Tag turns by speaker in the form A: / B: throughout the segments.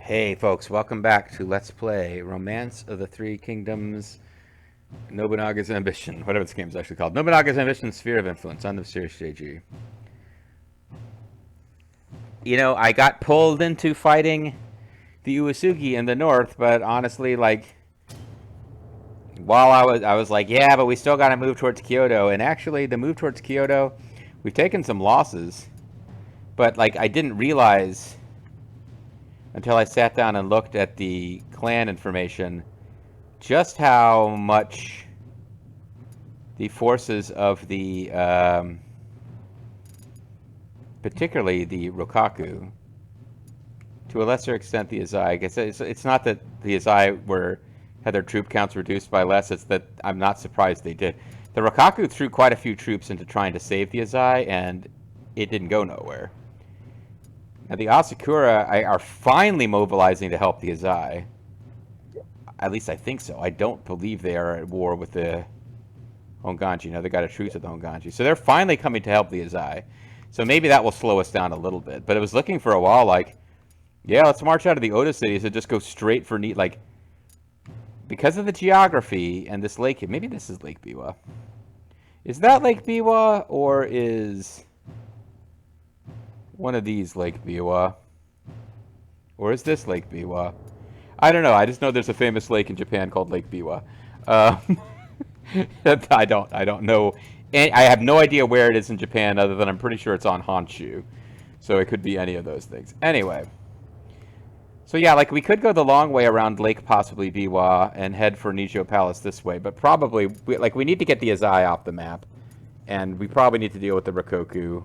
A: Hey folks, welcome back to Let's Play Romance of the Three Kingdoms, Nobunaga's Ambition, whatever this game's actually called. Nobunaga's Ambition, Sphere of Influence on the Series JG. You know, I got pulled into fighting the Uesugi in the north, but honestly, like, while I was like, yeah, but we still got to move towards Kyoto, and actually, the move towards Kyoto, we've taken some losses, but like, I didn't realize until I sat down and looked at the clan information just how much the forces of the, particularly the Rokaku, to a lesser extent the Azai. I guess it's not that the Azai had their troop counts reduced by less. It's that I'm not surprised they did. The Rokaku threw quite a few troops into trying to save the Azai, and it didn't go nowhere. Now the Asakura are finally mobilizing to help the Azai. At least I think so. I don't believe they are at war with the Honganji. No, they got a truce with the Honganji. So they're finally coming to help the Azai. So maybe that will slow us down a little bit. But it was looking for a while like, yeah, let's march out of the Oda cities and just go straight for neat. Like, because of the geography and this lake, maybe this is Lake Biwa. Is that Lake Biwa or is one of these Lake Biwa? Or is this Lake Biwa? I don't know. I just know there's a famous lake in Japan called Lake Biwa. Uh, I don't know. And I have no idea where it is in Japan, other than I'm pretty sure it's on Honshu. So it could be any of those things. Anyway, so yeah, like we could go the long way around Lake, possibly Biwa, and head for Nijo Palace this way. But probably, we need to get the Azai off the map, and we probably need to deal with the Rikoku.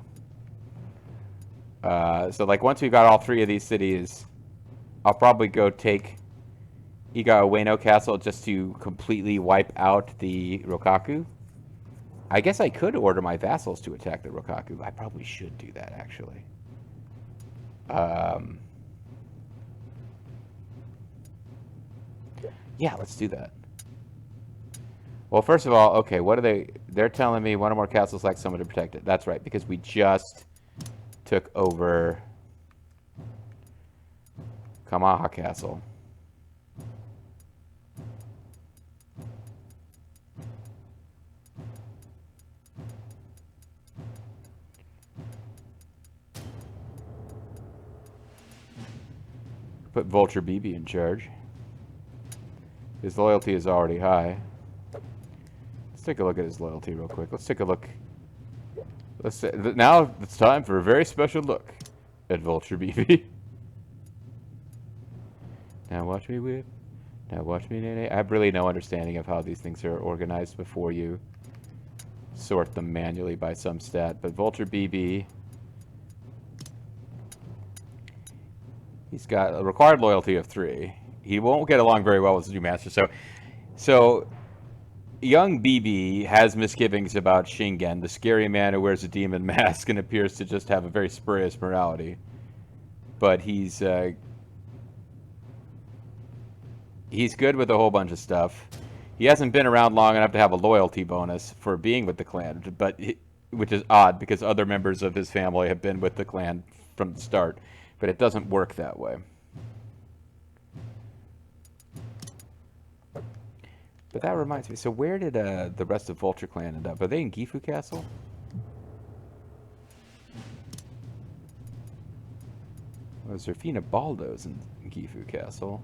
A: So like once we've got all three of these cities, I'll probably go take Iga Ueno Castle just to completely wipe out the Rokaku. I guess I could order my vassals to attack the Rokaku. I probably should do that, actually. Yeah, let's do that. Well, first of all, okay, what are they? They're telling me one or more castles like someone to protect it. That's right, because we just took over Kamaha Castle. Put Vulture BB in charge. His loyalty is already high. Let's take a look at his loyalty real quick. Let's take a look. Now it's time for a very special look at Vulture BB. Now watch me whip. Now watch me nay. I have really no understanding of how these things are organized before you sort them manually by some stat. But Vulture BB, he's got a required loyalty of 3. He won't get along very well with his new master. So young BB has misgivings about Shingen, the scary man who wears a demon mask and appears to just have a very spurious morality. But he's good with a whole bunch of stuff. He hasn't been around long enough to have a loyalty bonus for being with the clan, which is odd because other members of his family have been with the clan from the start. But it doesn't work that way. But that reminds me, so where did the rest of Vulture Clan end up? Are they in Gifu Castle? Well, Zerfina Baldo's in Gifu Castle.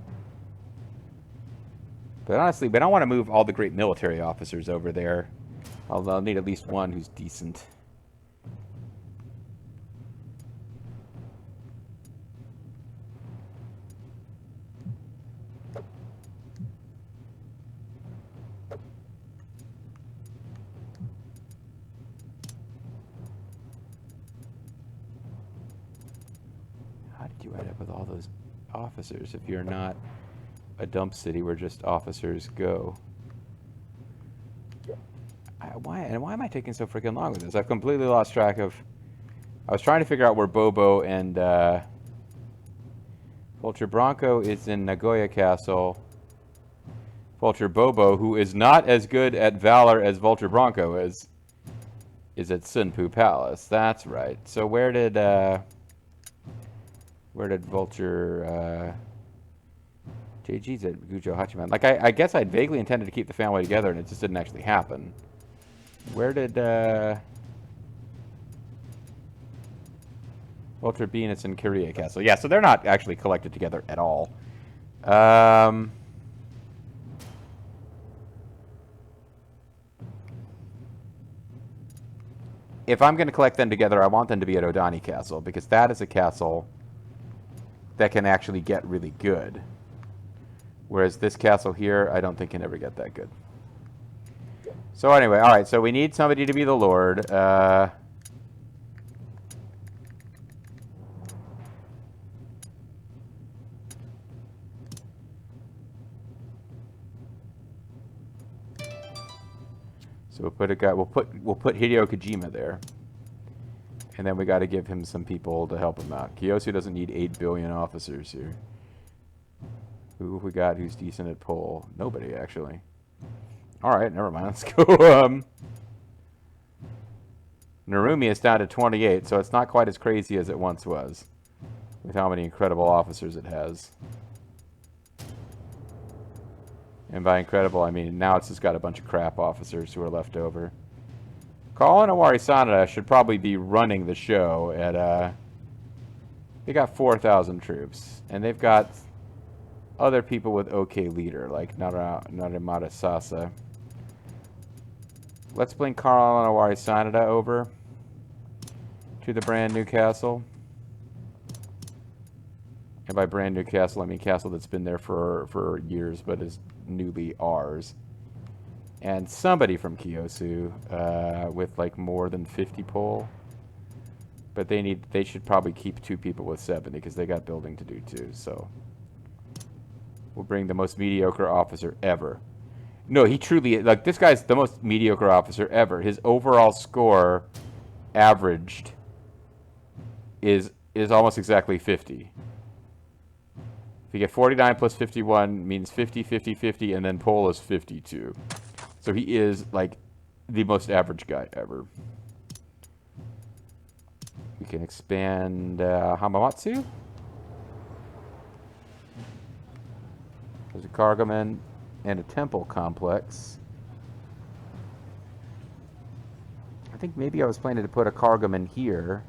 A: But honestly, we don't want to move all the great military officers over there. I'll need at least one who's decent. How did you end up with all those officers if you're not a dump city where just officers go? Why am I taking so freaking long with this? I've completely lost track of... I was trying to figure out where Bobo and Vulture Bronco is in Nagoya Castle. Vulture Bobo, who is not as good at valor as Vulture Bronco is at Sunpu Palace. That's right. So where did Vulture JG's at Gujo Hachiman. Like, I guess I'd vaguely intended to keep the family together, and it just didn't actually happen. Where did, Ultra Venus and Korea Castle? Yeah, so they're not actually collected together at all. If I'm going to collect them together, I want them to be at Odani Castle, because that is a castle that can actually get really good. Whereas this castle here, I don't think can ever get that good. So anyway, alright, so we need somebody to be the Lord. So we'll put a guy. We'll put Hideo Kojima there, and then we got to give him some people to help him out. Kiyosu doesn't need 8 billion officers here. Who have we got who's decent at pull? Nobody actually. All right, never mind. Let's go. Narumi is down to 28, so it's not quite as crazy as it once was, with how many incredible officers it has. And by incredible, I mean now it's just got a bunch of crap officers who are left over. Colin Owari Sanada should probably be running the show at, they got 4,000 troops. And they've got other people with okay leader, like Narimata Sasa. Let's bring Colin Owari Sanada over to the brand new castle. And by brand new castle, I mean castle that's been there for years, but is newly ours. And somebody from Kiyosu with like more than 50 pull. But they should probably keep 2 people with 70 because they got building to do too. So we'll bring the most mediocre officer ever. No, he truly, like, this guy's the most mediocre officer ever. His overall score averaged is almost exactly 50. If you get 49 plus 51 means 50, 50, 50, and then pull is 52. So he is, like, the most average guy ever. We can expand Hamamatsu. There's a cargoman and a temple complex. I think maybe I was planning to put a cargoman here,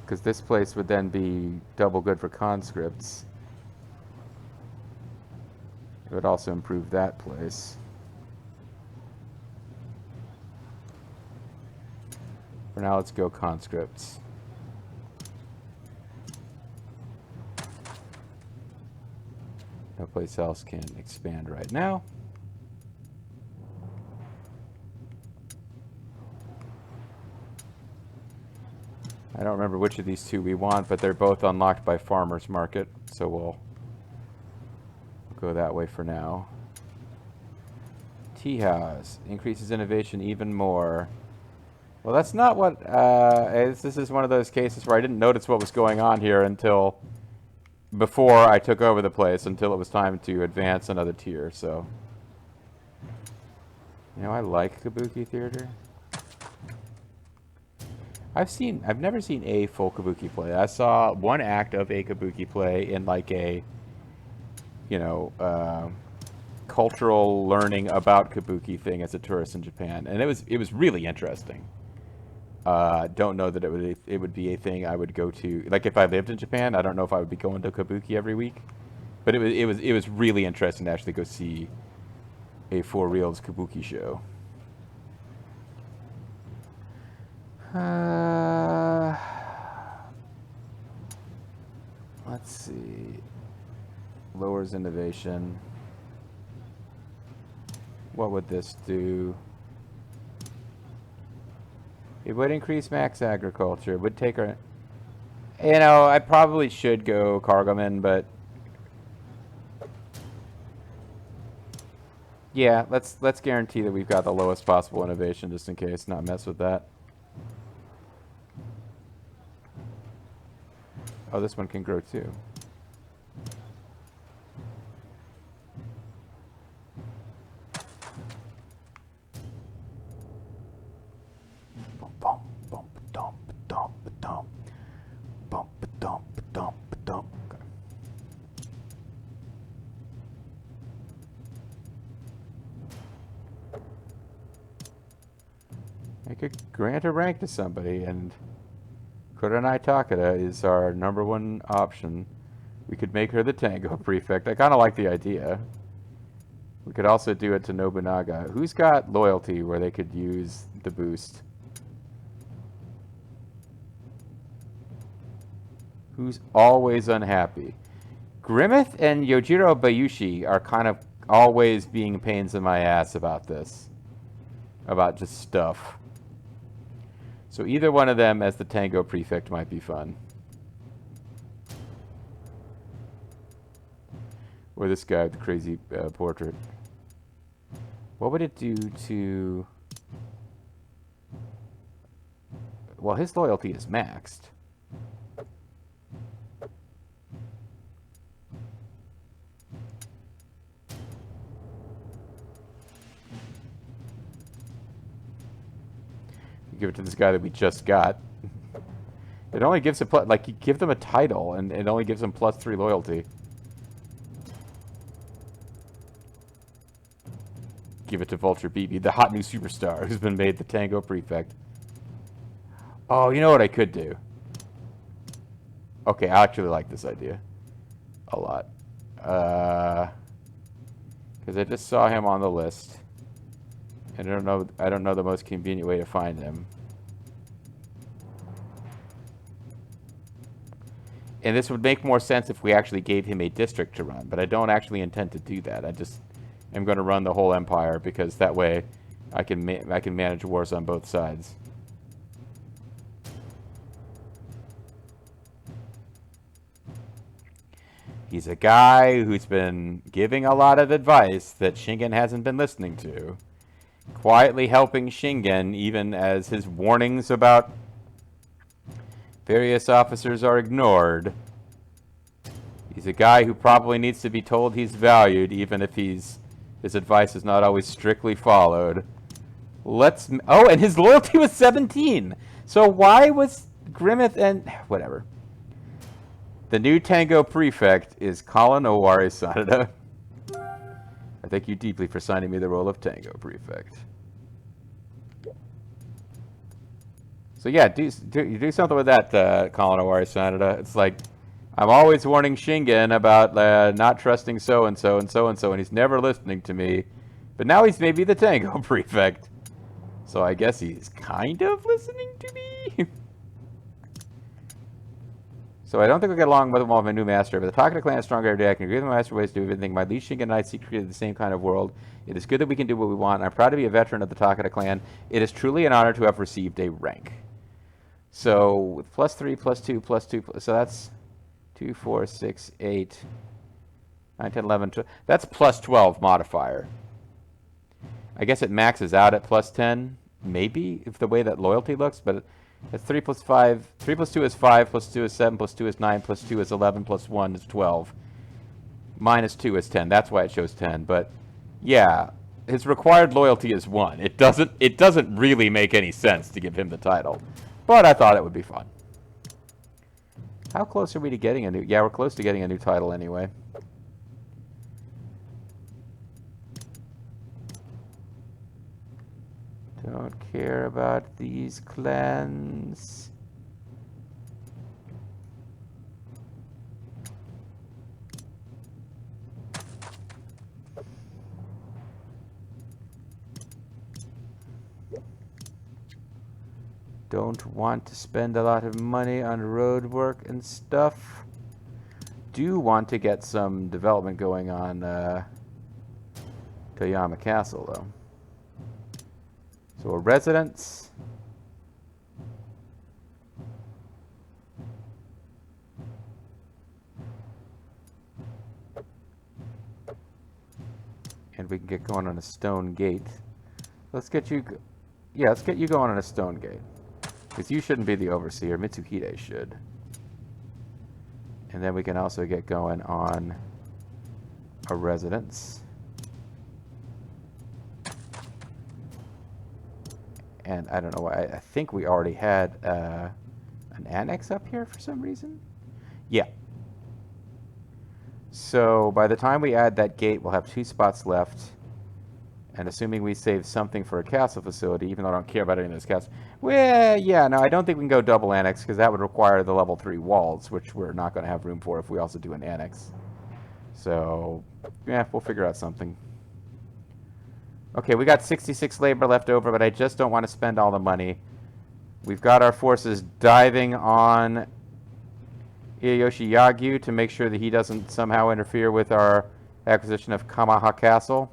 A: because this place would then be double good for conscripts. It would also improve that place. For now, let's go conscripts. No place else can expand right now. I don't remember which of these 2 we want, but they're both unlocked by Farmer's Market, so we'll go that way for now. Tea House increases innovation even more. Well, that's not what... this is one of those cases where I didn't notice what was going on here until before I took over the place, until it was time to advance another tier, so... You know, I like Kabuki Theater. I've never seen a full Kabuki play. I saw one act of a Kabuki play in like a, you know, cultural learning about Kabuki thing as a tourist in Japan, and it was really interesting. Don't know that it would be a thing I would go to. Like if I lived in Japan, I don't know if I would be going to Kabuki every week, but it was really interesting to actually go see a for reals Kabuki show. Let's see. Lowers innovation. What would this do? It would increase max agriculture. It would take our... You know, I probably should go cargoman, but... Yeah, let's guarantee that we've got the lowest possible innovation just in case, not mess with that. Oh, this one can grow too. could grant a rank to somebody, and Kurenai Takeda is our #1 option. We could make her the Tango Prefect. I kind of like the idea. We could also do it to Nobunaga. Who's got loyalty where they could use the boost? Who's always unhappy? Grimmeth and Yojiro Bayushi are kind of always being pains in my ass about this. About just stuff. So either one of them as the Tango Prefect might be fun. Or this guy with the crazy portrait. What would it do to... Well, his loyalty is maxed. You give it to this guy that we just got. It only gives a like you give them a title and it only gives them +3 loyalty. Give it to Vulture BB, the hot new superstar who's been made the Tango Prefect. Oh, you know what I could do? Okay, I actually like this idea a lot. Because I just saw him on the list. And I don't know the most convenient way to find him. And this would make more sense if we actually gave him a district to run, but I don't actually intend to do that. I just am going to run the whole empire because that way I can manage wars on both sides. He's a guy who's been giving a lot of advice that Shingen hasn't been listening to. Quietly helping Shingen even as his warnings about various officers are ignored. He's a guy who probably needs to be told he's valued even if his advice is not always strictly followed. Oh, and his loyalty was 17. So why was Grimmeth and... Whatever. The new Tango Prefect is Colin Owari Sanada. I thank you deeply for signing me the role of Tango Prefect. So yeah, do something with that, Colin Owari Sanada. It's like, I'm always warning Shingen about not trusting so-and-so and so-and-so, and he's never listening to me. But now he's maybe the Tango Prefect. So I guess he's kind of listening to me. So I don't think we'll get along with him while my new master, but the Takeda clan is stronger every day. I can agree with my master ways to do everything. My liege Shingen and I seek to create the same kind of world. It is good that we can do what we want, and I'm proud to be a veteran of the Takeda clan. It is truly an honor to have received a rank. So with +3, +2, +2, so that's 2, 4, 6, 8, 9, 10, 11, 12. That's +12 modifier. I guess it maxes out at +10, maybe, if the way that loyalty looks, but that's 3 + 5. 3 + 2 is 5, +2 is 7, +2 is 9, +2 is 11, +1 is 12. -2 is 10. That's why it shows 10. But yeah, his required loyalty is 1. It doesn't really make any sense to give him the title. But I thought it would be fun. How close are we to getting a new... Yeah, we're close to getting a new title anyway. Don't care about these clans. Don't want to spend a lot of money on road work and stuff. Do want to get some development going on Toyama Castle, though. So a residence. And we can get going on a stone gate. Let's get you... Yeah, let's get you going on a stone gate. Because you shouldn't be the overseer. Mitsuhide should. And then we can also get going on a residence. And I don't know why. I think we already had an annex up here for some reason. Yeah. So by the time we add that gate, we'll have 2 spots left. And assuming we save something for a castle facility, even though I don't care about any of those castles. Well, yeah, no, I don't think we can go double annex because that would require the level 3 walls, which we're not going to have room for if we also do an annex. So, yeah, we'll figure out something. Okay, we got 66 labor left over, but I just don't want to spend all the money. We've got our forces diving on Iyoshi Yagyu to make sure that he doesn't somehow interfere with our acquisition of Kamaha Castle.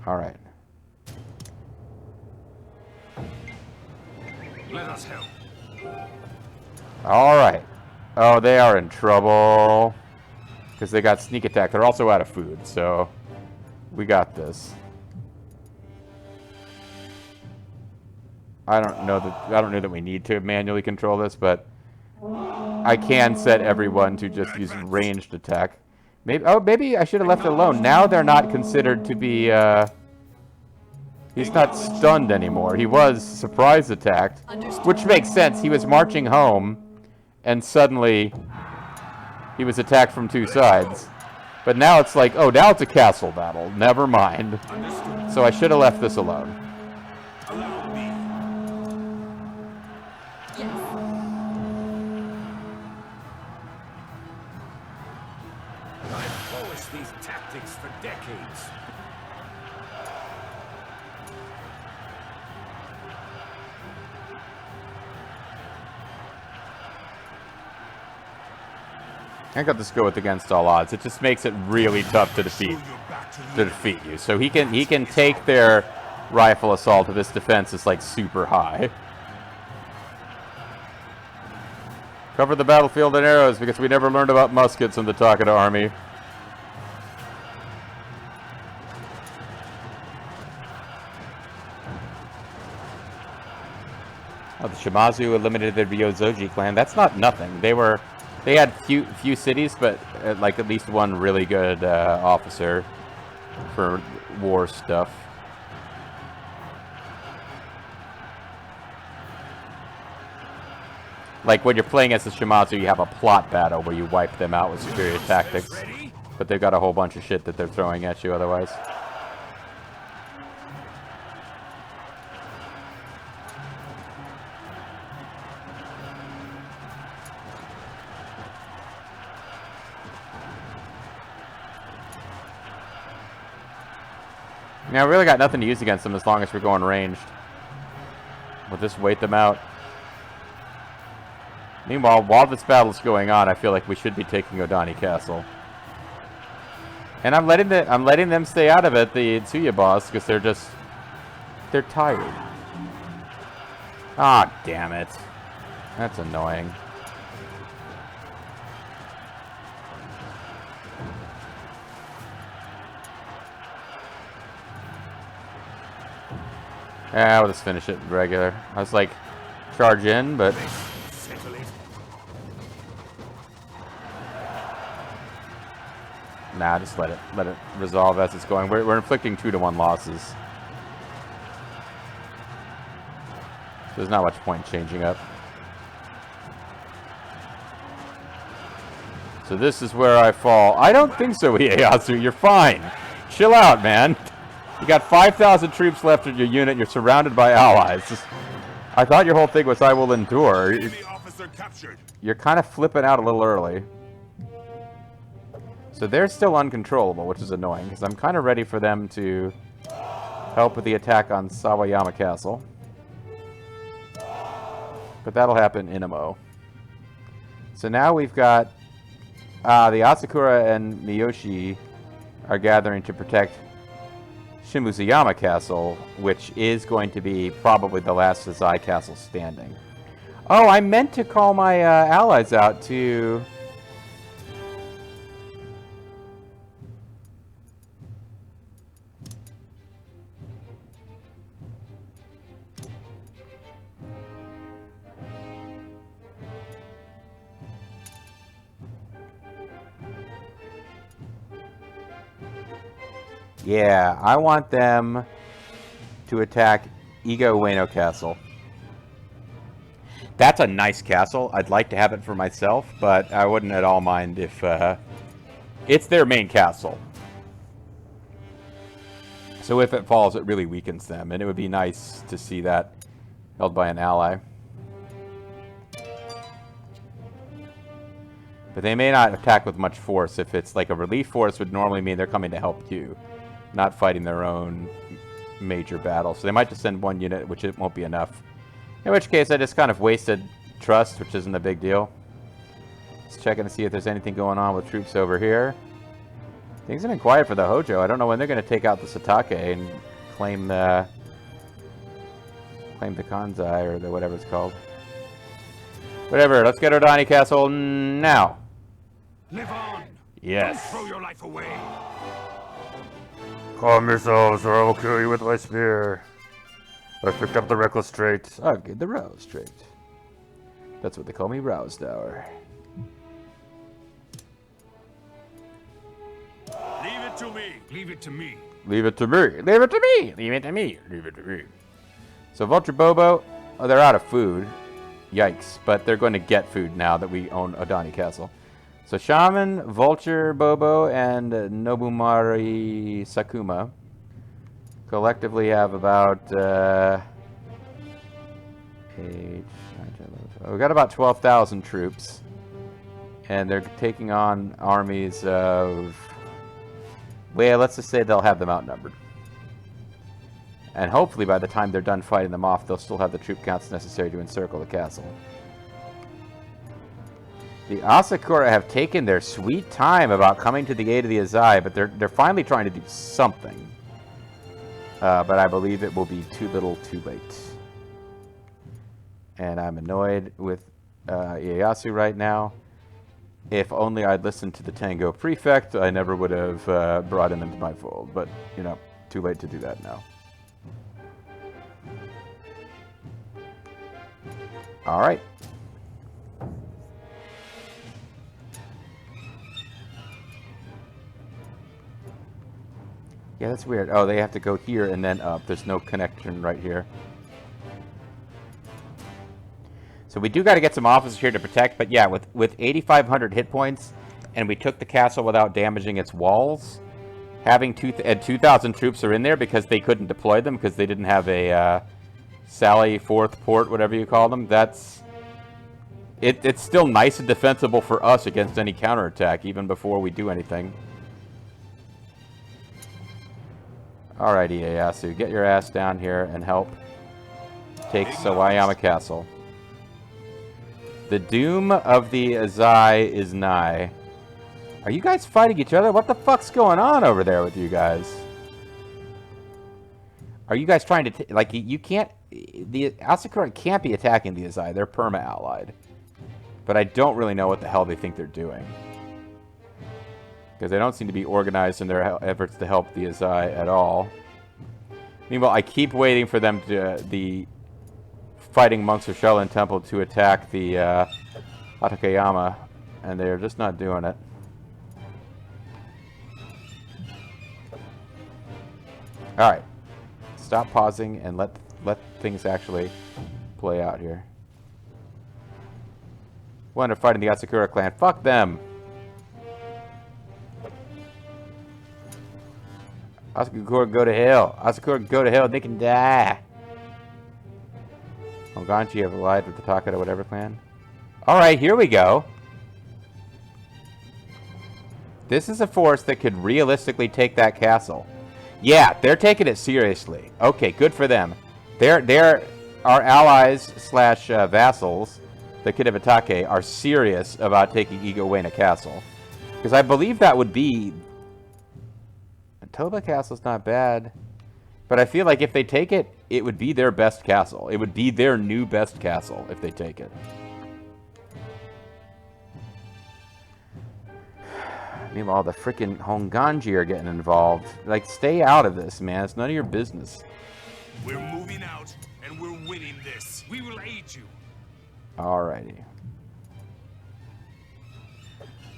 A: All right.
B: Let us help.
A: All right. Oh, they are in trouble because they got sneak attack. They're also out of food, so we got this. I don't know that we need to manually control this, but I can set everyone to just use ranged attack. Maybe I should have left it alone. Now they're not considered to be. He's not stunned anymore. He was surprise attacked, which makes sense. He was marching home, and suddenly he was attacked from two sides. But now it's like, oh, now it's a castle battle. Never mind. So I should have left this alone.
B: Allow me.
C: Yes.
B: I've polished these tactics for decades.
A: I got this go with against all odds. It just makes it really tough to defeat you. So he can take their rifle assault if his defense is like super high. Cover the battlefield in arrows because we never learned about muskets in the Takeda army. Oh, the Shimazu eliminated the Ryozoji clan. That's not nothing. They had few cities, but like at least one really good officer for war stuff. Like when you're playing as the Shimazu, you have a plot battle where you wipe them out with superior tactics, but they've got a whole bunch of shit that they're throwing at you otherwise. Now, we really got nothing to use against them as long as we're going ranged. We'll just wait them out. Meanwhile, while this battle's going on, I feel like we should be taking Odani Castle. And I'm letting them stay out of it, the Tsuya boss, because they're tired. Ah, damn it. That's annoying. Yeah, I'll just finish it regular. I was like, charge in, but... Nah, just let it resolve as it's going. We're inflicting 2-to-1 losses. So there's not much point changing up. So this is where I fall. I don't think so, Ieyasu. You're fine. Chill out, man. You got 5,000 troops left in your unit. You're surrounded by allies. I thought your whole thing was I will endure. You're kind of flipping out a little early. So they're still uncontrollable, which is annoying, because I'm kind of ready for them to help with the attack on Sawayama Castle. But that'll happen in a mo. So now we've got the Asakura and Miyoshi are gathering to protect Shimuzuyama Castle, which is going to be probably the last Sazai castle standing. Oh, I meant to call my allies out to... Yeah, I want them to attack Iga Ueno Castle. That's a nice castle. I'd like to have it for myself, but I wouldn't at all mind if it's their main castle. So if it falls, it really weakens them, and it would be nice to see that held by an ally. But they may not attack with much force. If it's like a relief force, would normally mean they're coming to help you, not fighting their own major battle. So they might just send one unit, which it won't be enough. In which case, I just kind of wasted trust, which isn't a big deal. Just checking to see if there's anything going on with troops over here. Things have been quiet for the Hojo. I don't know when they're going to take out the Satake and claim the Kanzai, or the whatever it's called. Whatever, let's get Odani Castle now.
B: Live on.
A: Yes.
B: Don't throw your life away.
A: Calm yourselves, or I will kill you with my spear. I picked up the reckless trait. I've get the rouse trait. That's what they call me, Rouse Tower.
B: Leave it to me. Leave it to me.
A: Leave it to me. Leave it to me. Leave it to me. Leave it to me. So Vulture Bobo, oh, they're out of food. Yikes. But they're going to get food now that we own Odani Castle. So Shaman, Vulture Bobo, and Nobumari Sakuma collectively have about 8, 9, 10, 11, we got about 12,000 troops. And they're taking on armies of... Well, let's just say they'll have them outnumbered. And hopefully by the time they're done fighting them off, they'll still have the troop counts necessary to encircle the castle. The Asakura have taken their sweet time about coming to the aid of the Azai, but they're finally trying to do something. But I believe it will be too little, too late. And I'm annoyed with Ieyasu right now. If only I'd listened to the Tango Prefect, I never would have brought him into my fold. But, you know, too late to do that now. Alright. Yeah, that's weird. Oh, they have to go here and then up. There's no connection right here. So we do got to get some officers here to protect, but yeah, with 8,500 hit points, and we took the castle without damaging its walls, having 2,000 troops are in there because they couldn't deploy them because they didn't have a Sally Fourth Port, whatever you call them. It's still nice and defensible for us against any counterattack, even before we do anything. Alrighty, Ieyasu, get your ass down here and help take Sawayama Castle. The doom of the Azai is nigh. Are you guys fighting each other? What the fuck's going on over there with you guys? Are you guys trying to... like, you can't... The Asakura can't be attacking the Azai. They're perma-allied. But I don't really know what the hell they think they're doing. Because they don't seem to be organized in their efforts to help the Azai at all. Meanwhile, I keep waiting for them to... the fighting monks of Shaolin Temple to attack the Atakayama, and they're just not doing it. Alright. Stop pausing and let things actually play out here. One are fighting the Asakura clan. Fuck them! Asakura go to hell. Asakura go to hell. They can die. Honganji have allied with the Takada whatever clan. Alright, here we go. This is a force that could realistically take that castle. Yeah, they're taking it seriously. Okay, good for them. They're our allies slash vassals, the Kitabatake, are serious about taking Iga Ueno Castle. Because I believe that would be... Toba Castle's not bad. But I feel like if they take it, it would be their best castle. It would be their new best castle if they take it. Meanwhile, the freaking Honganji are getting involved. Like, stay out of this, man. It's none of your business.
B: We're moving out, and we're winning this. We will aid you.
A: Alrighty.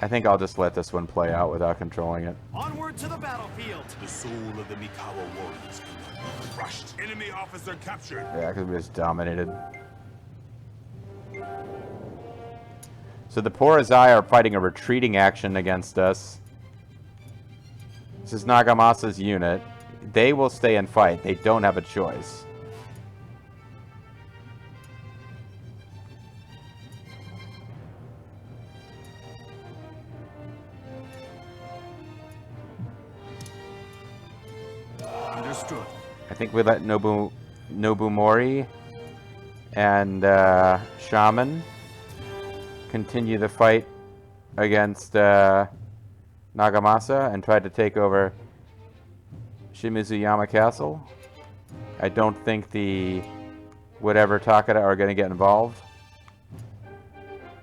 A: I think I'll just let this one play out without controlling it.
B: Onward to the battlefield.
C: The soul of the Mikawa warriors cannot be crushed. Enemy officer captured.
A: Yeah, because we just dominated. So the poor Azai are fighting a retreating action against us. This is Nagamasa's unit. They will stay and fight. They don't have a choice.
B: Understood.
A: I think we let Nobumori and Shaman continue the fight against Nagamasa and try to take over Shimizuyama Castle. I don't think the whatever Takada are going to get involved.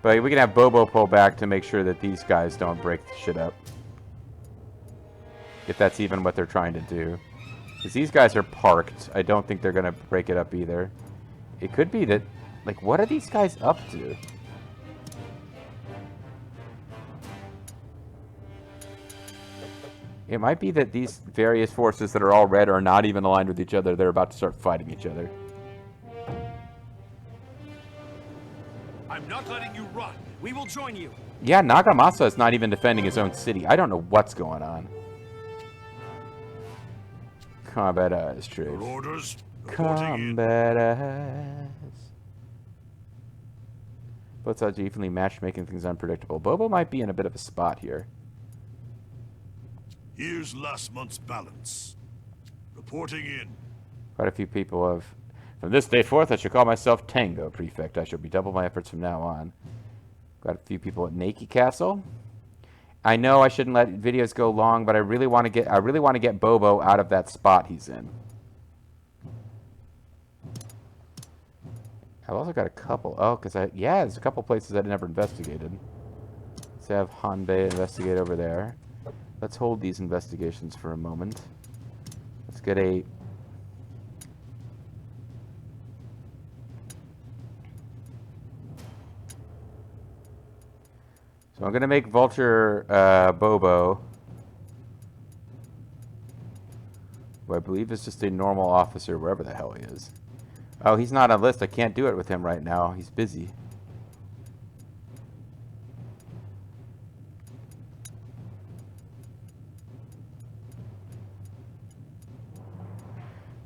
A: But we can have Bobo pull back to make sure that these guys don't break the shit up. If that's even what they're trying to do. Because these guys are parked. I don't think they're going to break it up either. It could be that... Like, what are these guys up to? It might be that these various forces that are all red are not even aligned with each other. They're about to start fighting each other.
B: I'm not letting you run. We will join you.
A: Yeah, Nagamasa is not even defending his own city. I don't know what's going on. Combat eyes, troops.
C: Your orders. Reporting in.
A: Combat eyes. Both sides are evenly matched, making things unpredictable. Bobo might be in a bit of a spot here.
C: Here's last month's balance. Reporting in.
A: Quite a few people have... From this day forth, I shall call myself Tango, Prefect. I shall be double my efforts from now on. Got a few people at Naki Castle. I know I shouldn't let videos go long, but I really want to get Bobo out of that spot he's in. I've also got a couple. Oh, because there's a couple places I never investigated. Let's have Hanbei investigate over there. Let's hold these investigations for a moment. Let's get a... So I'm going to make Vulture Bobo, who I believe is just a normal officer, wherever the hell he is. Oh, he's not on list. I can't do it with him right now. He's busy.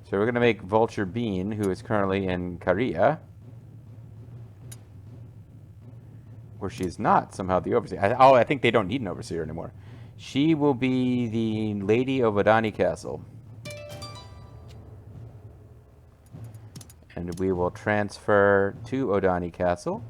A: So we're going to make Vulture Bean, who is currently in Korea, where she is not somehow the overseer. I think they don't need an overseer anymore. She will be the Lady of Odani Castle. And we will transfer to Odani Castle.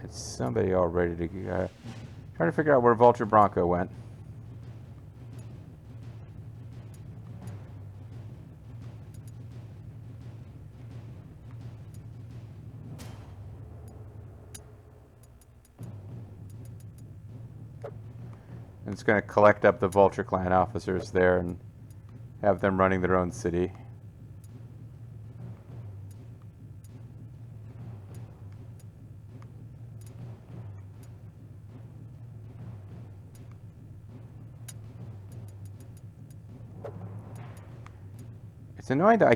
A: It's somebody all ready to go. Trying to figure out where Vulture Bronco went. And it's going to collect up the Vulture Clan officers there and have them running their own city. It's annoying that I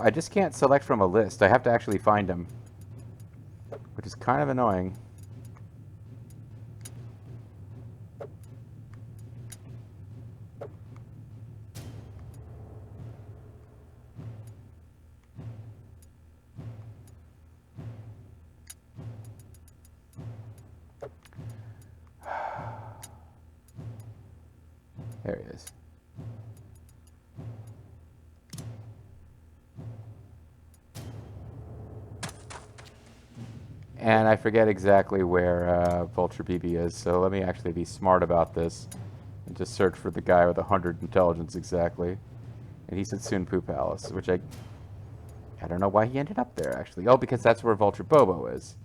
A: just can't select from a list. I have to actually find them, which is kind of annoying. There he is. And I forget exactly where Vulture BB is, so let me actually be smart about this and just search for the guy with 100 intelligence exactly. And he's at Sunpu Palace, which I don't know why he ended up there, actually. Oh, because that's where Vulture Bobo is.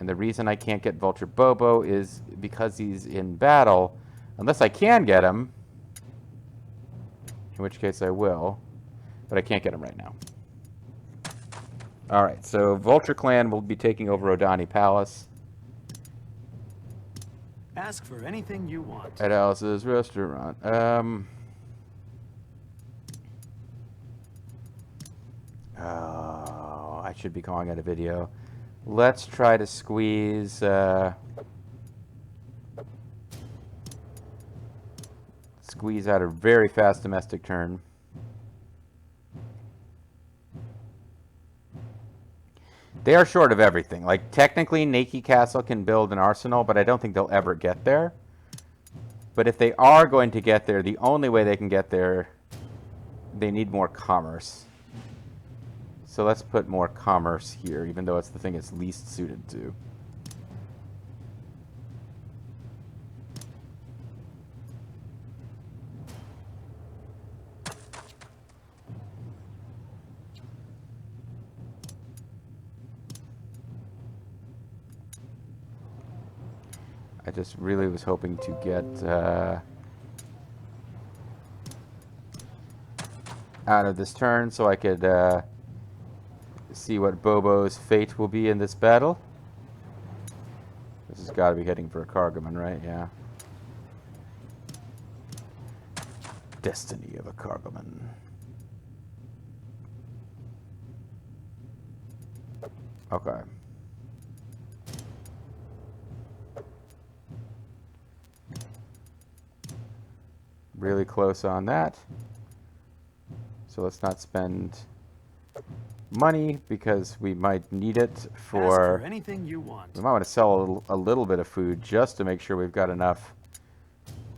A: And the reason I can't get Vulture Bobo is because he's in battle Unless I can get him. In which case I will. But I can't get him right now. Alright, so Vulture Clan will be taking over Odani Palace.
D: Ask for anything you want.
A: At Alice's restaurant. Oh, I should be calling it a video. Let's try to squeeze... squeeze out a very fast domestic turn. They are short of everything. Like, technically, Naki Castle can build an arsenal, but I don't think they'll ever get there. But if they are going to get there, the only way they can get there, they need more commerce. So let's put more commerce here, even though it's the thing it's least suited to. I just really was hoping to get out of this turn so I could see what Bobo's fate will be in this battle. This has got to be heading for a Cargoman, right? Yeah. Destiny of a Cargoman. Okay. Really close on that. So let's not spend money because we might need it for...
D: Ask for anything you want.
A: We might want to sell a little bit of food just to make sure we've got enough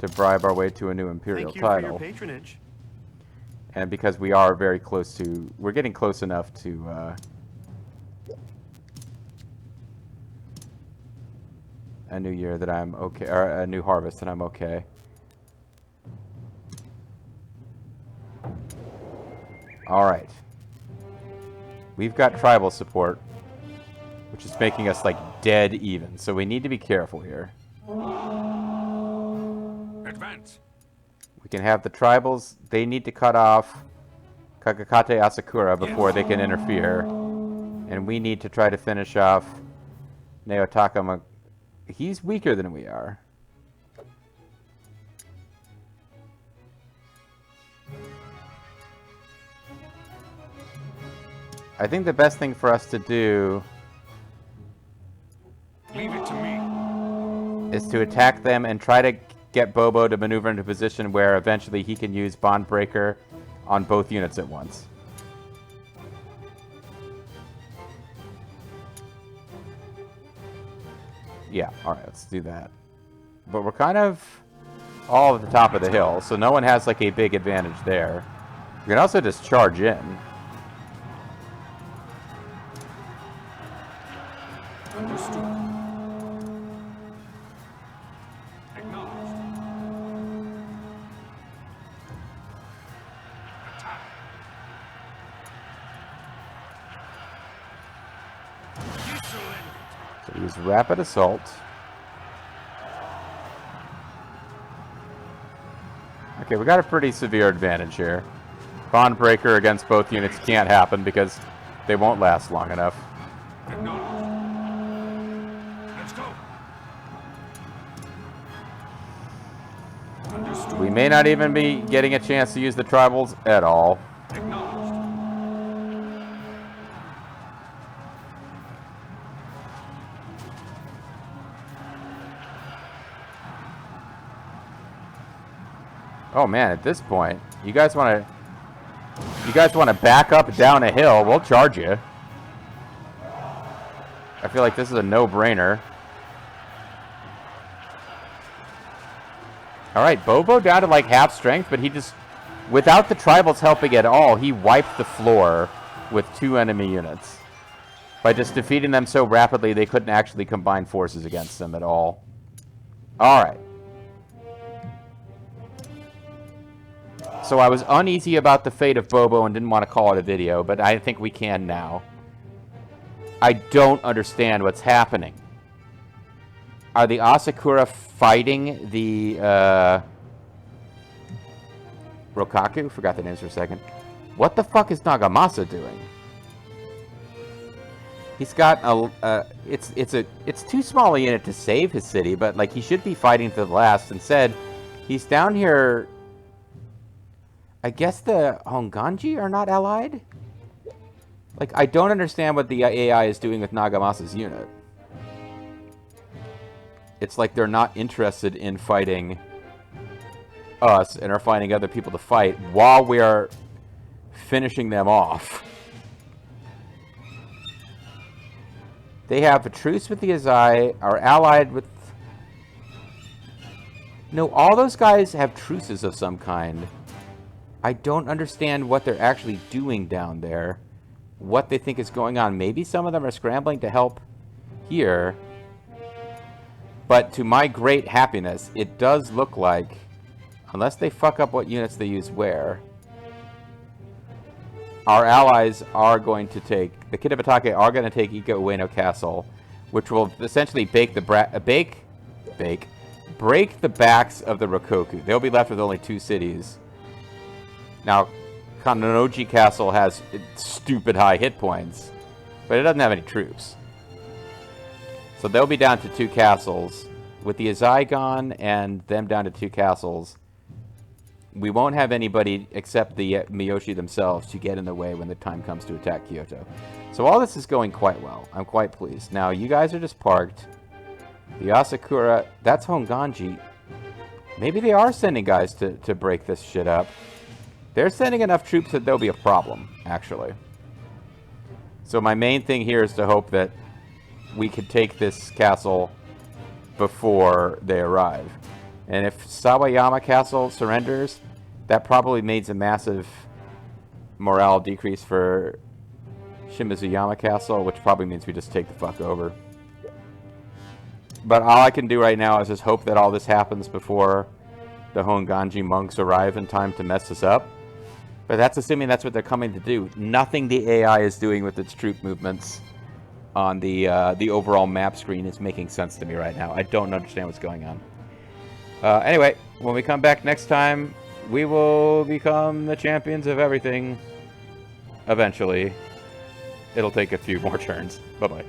A: to bribe our way to a new imperial
D: Thank you
A: title.
D: for your patronage.
A: And because we are very close to... We're getting close enough to... a new year that I'm okay, or a new harvest that I'm okay. Alright. We've got tribal support, which is making us like dead even, so we need to be careful here.
C: Advance.
A: We can have the tribals, they need to cut off Kagakate Asakura before they can interfere. And we need to try to finish off Neotaka. He's weaker than we are. I think the best thing for us to do
C: Leave it to me.
A: is to attack them and try to get Bobo to maneuver into a position where eventually he can use Bond Breaker on both units at once. Yeah, alright, let's do that. But we're kind of all at the top of the hill, so no one has like a big advantage there. We can also just charge in.
C: Understood. Acknowledged. Attack. You surrender.
A: So use Rapid Assault. Okay, we got a pretty severe advantage here. Bond Breaker against both units can't happen because they won't last long enough.
C: Acknowledged. Let's go. Understood.
A: We may not even be getting a chance to use the tribals at all.
C: Acknowledged.
A: Oh man, at this point, you guys want to back up down a hill, we'll charge you. I feel like this is a no-brainer. Alright, Bobo down to like half strength, but he just, without the tribals helping at all, he wiped the floor with 2 enemy units. By just defeating them so rapidly, they couldn't actually combine forces against them at all. Alright. So I was uneasy about the fate of Bobo and didn't want to call it a video, but I think we can now. I don't understand what's happening. Are the Asakura fighting the Rokaku? Forgot the names for a second. What the fuck is Nagamasa doing? He's got a it's too small a unit to save his city, but like he should be fighting to the last. Instead, he's down here. I guess the Honganji are not allied? Like, I don't understand what the AI is doing with Nagamasa's unit. It's like they're not interested in fighting us and are finding other people to fight while we are finishing them off. They have a truce with the Azai, are allied with... No, all those guys have truces of some kind. I don't understand what they're actually doing down there. What they think is going on. Maybe some of them are scrambling to help here. But to my great happiness, it does look like, unless they fuck up what units they use where, our allies are going to take, the Kitabatake are going to take Ika Ueno Castle, which will essentially break the backs of the Rokoku. They'll be left with only 2 cities. Now, Kannonoji Castle has stupid high hit points, but it doesn't have any troops. So they'll be down to 2 castles. With the Azai gone and them down to 2 castles, we won't have anybody except the Miyoshi themselves to get in the way when the time comes to attack Kyoto. So all this is going quite well. I'm quite pleased. Now, you guys are just parked. The Asakura, that's Honganji. Maybe they are sending guys to break this shit up. They're sending enough troops that there'll be a problem, actually. So my main thing here is to hope that we could take this castle before they arrive. And if Sawayama Castle surrenders, that probably means a massive morale decrease for Shimazuyama Castle, which probably means we just take the fuck over. But all I can do right now is just hope that all this happens before the Honganji monks arrive in time to mess us up. But that's assuming that's what they're coming to do. Nothing the AI is doing with its troop movements on the overall map screen is making sense to me right now. I don't understand what's going on. Anyway, when we come back next time, we will become the champions of everything. Eventually. It'll take a few more turns. Bye-bye.